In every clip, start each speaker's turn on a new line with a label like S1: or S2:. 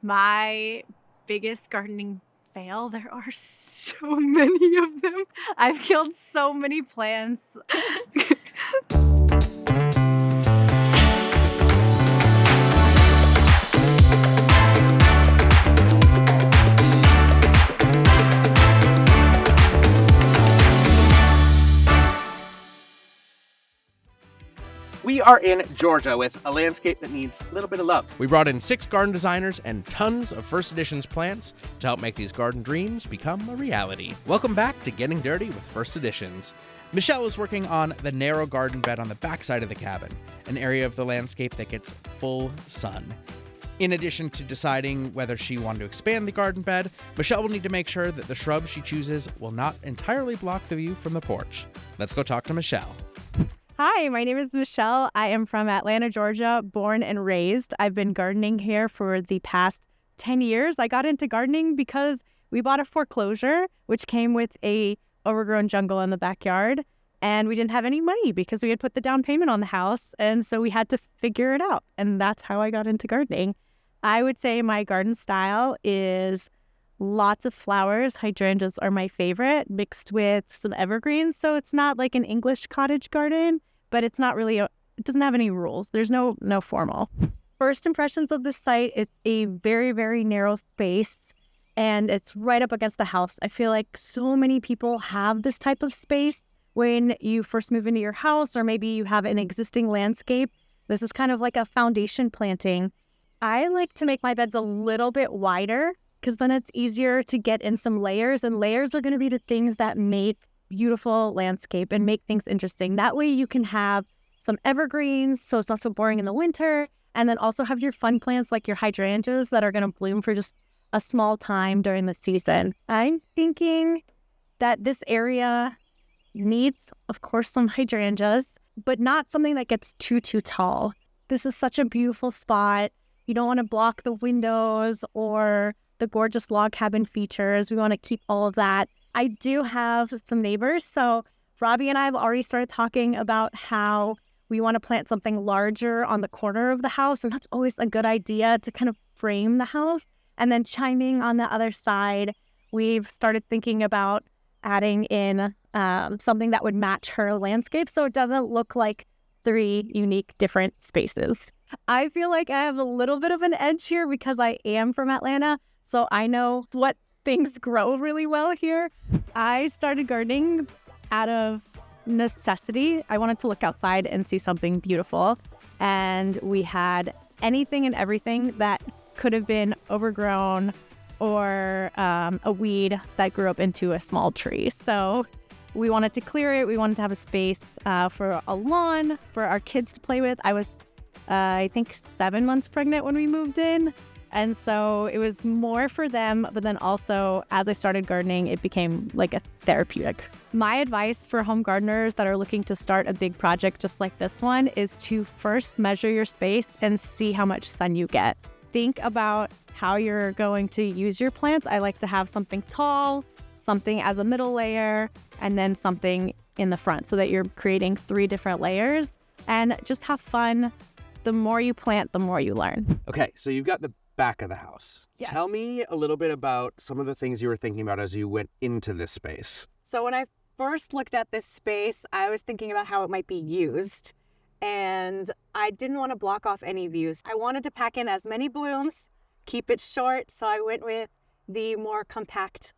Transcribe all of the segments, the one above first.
S1: My biggest gardening fail, there are so many of them. I've killed so many plants.
S2: We are in Georgia with a landscape that needs a little bit of love.
S3: We brought in 6 garden designers and tons of First Editions plants to help make these garden dreams become a reality. Welcome back to Getting Dirty with First Editions. Michelle is working on the narrow garden bed on the backside of the cabin, an area of the landscape that gets full sun. In addition to deciding whether she wanted to expand the garden bed, Michelle will need to make sure that the shrubs she chooses will not entirely block the view from the porch. Let's go talk to Michelle.
S1: Hi, my name is Michelle. I am from Atlanta, Georgia, born and raised. I've been gardening here for the past 10 years. I got into gardening because we bought a foreclosure, which came with a overgrown jungle in the backyard. And we didn't have any money because we had put the down payment on the house. And so we had to figure it out. And that's how I got into gardening. I would say my garden style is lots of flowers. Hydrangeas are my favorite, mixed with some evergreens. So it's not like an English cottage garden, but it's not really, it doesn't have any rules. There's no formal. First impressions of this site, it's a very, very narrow space and it's right up against the house. I feel like so many people have this type of space when you first move into your house, or maybe you have an existing landscape. This is kind of like a foundation planting. I like to make my beds a little bit wider because then it's easier to get in some layers, and layers are going to be the things that make beautiful landscape and make things interesting. That way you can have some evergreens, so it's not so boring in the winter, and then also have your fun plants like your hydrangeas that are going to bloom for just a small time during the season. I'm thinking that this area needs, of course, some hydrangeas, but not something that gets too tall. This is such a beautiful spot. You don't want to block the windows or the gorgeous log cabin features. We want to keep all of that. I do have some neighbors. So Robbie and I have already started talking about how we want to plant something larger on the corner of the house. And that's always a good idea to kind of frame the house. And then chiming on the other side, we've started thinking about adding in something that would match her landscape so it doesn't look like 3 unique different spaces. I feel like I have a little bit of an edge here because I am from Atlanta. So I know what things grow really well here. I started gardening out of necessity. I wanted to look outside and see something beautiful. And we had anything and everything that could have been overgrown or a weed that grew up into a small tree. So we wanted to clear it. We wanted to have a space for a lawn for our kids to play with. I was, I think, 7 months pregnant when we moved in. And so it was more for them, but then also as I started gardening, it became like a therapeutic. My advice for home gardeners that are looking to start a big project just like this one is to first measure your space and see how much sun you get. Think about how you're going to use your plants. I like to have something tall, something as a middle layer, and then something in the front so that you're creating 3 different layers, and just have fun. The more you plant, the more you learn.
S2: Okay, so you've got the back of the house.
S1: Yes.
S2: Tell me a little bit about some of the things you were thinking about as you went into this space.
S1: So when I first looked at this space, I was thinking about how it might be used, and I didn't want to block off any views. I wanted to pack in as many blooms, keep it short, so I went with the more compact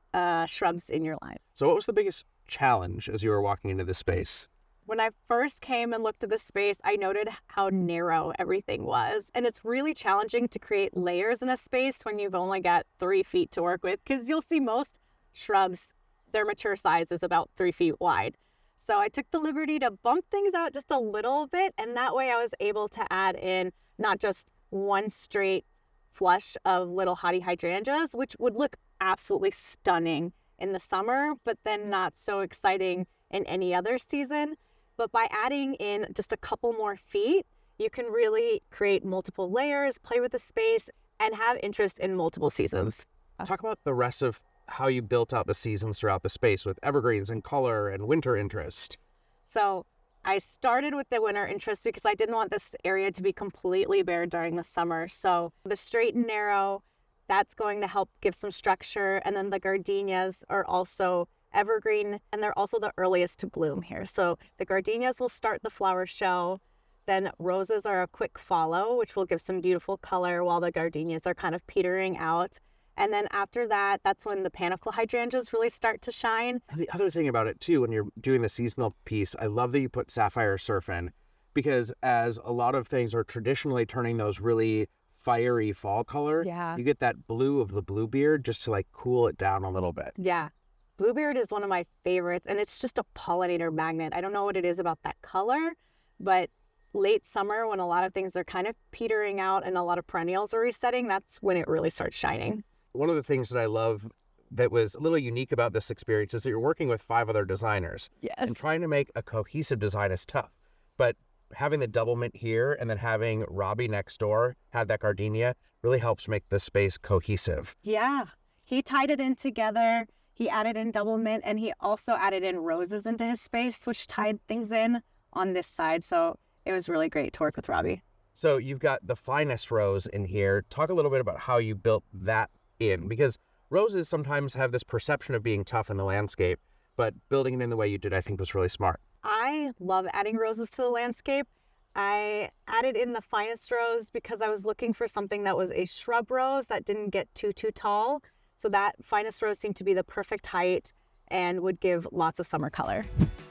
S1: shrubs in your line.
S2: So what was the biggest challenge as you were walking into this space?
S1: When I first came and looked at the space, I noted how narrow everything was. And it's really challenging to create layers in a space when you've only got 3 feet to work with, because you'll see most shrubs, their mature size is about 3 feet wide. So I took the liberty to bump things out just a little bit. And that way I was able to add in not just one straight flush of little hottie hydrangeas, which would look absolutely stunning in the summer, but then not so exciting in any other season. But by adding in just a couple more feet, you can really create multiple layers, play with the space, and have interest in multiple seasons.
S2: Talk about the rest of how you built out the seasons throughout the space with evergreens and color and winter interest.
S1: So I started with the winter interest because I didn't want this area to be completely bare during the summer. So the straight and narrow That's going to help give some structure. And then the gardenias are also evergreen, and they're also the earliest to bloom here. So the gardenias will start the flower show. Then roses are a quick follow, which will give some beautiful color while the gardenias are kind of petering out. And then after that, that's when the panicle hydrangeas really start to shine.
S2: The other thing about it too, when you're doing the seasonal piece, I love that you put sapphire surf in, because as a lot of things are traditionally turning those really fiery fall color, you get that blue of the bluebeard just to like cool it down a little bit.
S1: Yeah. Bluebeard is one of my favorites, and it's just a pollinator magnet. I don't know what it is about that color, but late summer, when a lot of things are kind of petering out and a lot of perennials are resetting, that's when it really starts shining.
S2: One of the things that I love that was a little unique about this experience is that you're working with 5 other designers.
S1: Yes.
S2: And trying to make a cohesive design is tough. But having the double mint here and then having Robbie next door have that gardenia really helps make the space cohesive.
S1: Yeah. He tied it in together. He added in double mint, and he also added in roses into his space, which tied things in on this side. So it was really great to work with Robbie.
S2: So you've got the finest rose in here. Talk a little bit about how you built that in, because roses sometimes have this perception of being tough in the landscape, but building it in the way you did, I think, was really smart.
S1: I love adding roses to the landscape. I added in the finest rose because I was looking for something that was a shrub rose that didn't get too tall. So that finest rose seemed to be the perfect height and would give lots of summer color.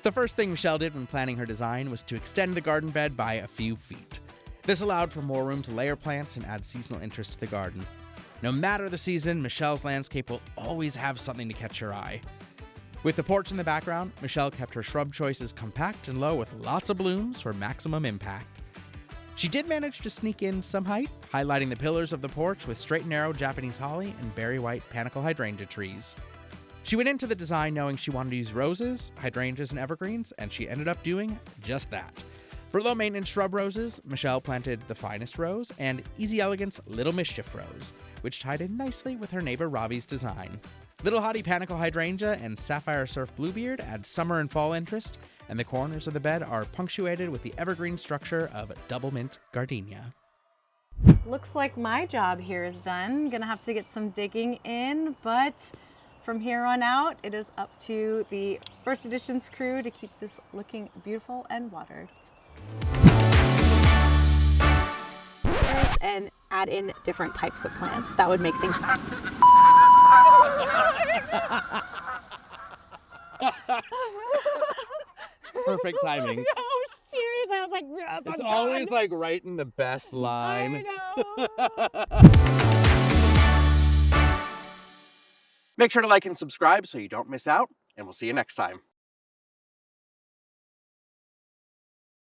S3: The first thing Michelle did when planning her design was to extend the garden bed by a few feet. This allowed for more room to layer plants and add seasonal interest to the garden. No matter the season, Michelle's landscape will always have something to catch your eye. With the porch in the background, Michelle kept her shrub choices compact and low with lots of blooms for maximum impact. She did manage to sneak in some height, highlighting the pillars of the porch with straight and narrow Japanese holly and berry white panicle hydrangea trees. She went into the design knowing she wanted to use roses, hydrangeas, and evergreens, and she ended up doing just that. For low-maintenance shrub roses, Michelle planted the finest rose and Easy Elegance Little Mischief Rose, which tied in nicely with her neighbor Robbie's design. Little Hottie Panicle Hydrangea and Sapphire Surf Bluebeard add summer and fall interest, and the corners of the bed are punctuated with the evergreen structure of Double Mint Gardenia.
S1: Looks like my job here is done. Gonna have to get some digging in, but from here on out, it is up to the First Editions crew to keep this looking beautiful and watered. And add in different types of plants. That would make things...
S3: Perfect timing.
S1: No, serious. I was like, yes,
S2: It's
S1: I'm
S2: always
S1: done.
S2: like right in the best line.
S1: I know.
S2: Make sure to like and subscribe so you don't miss out, and we'll see you next time.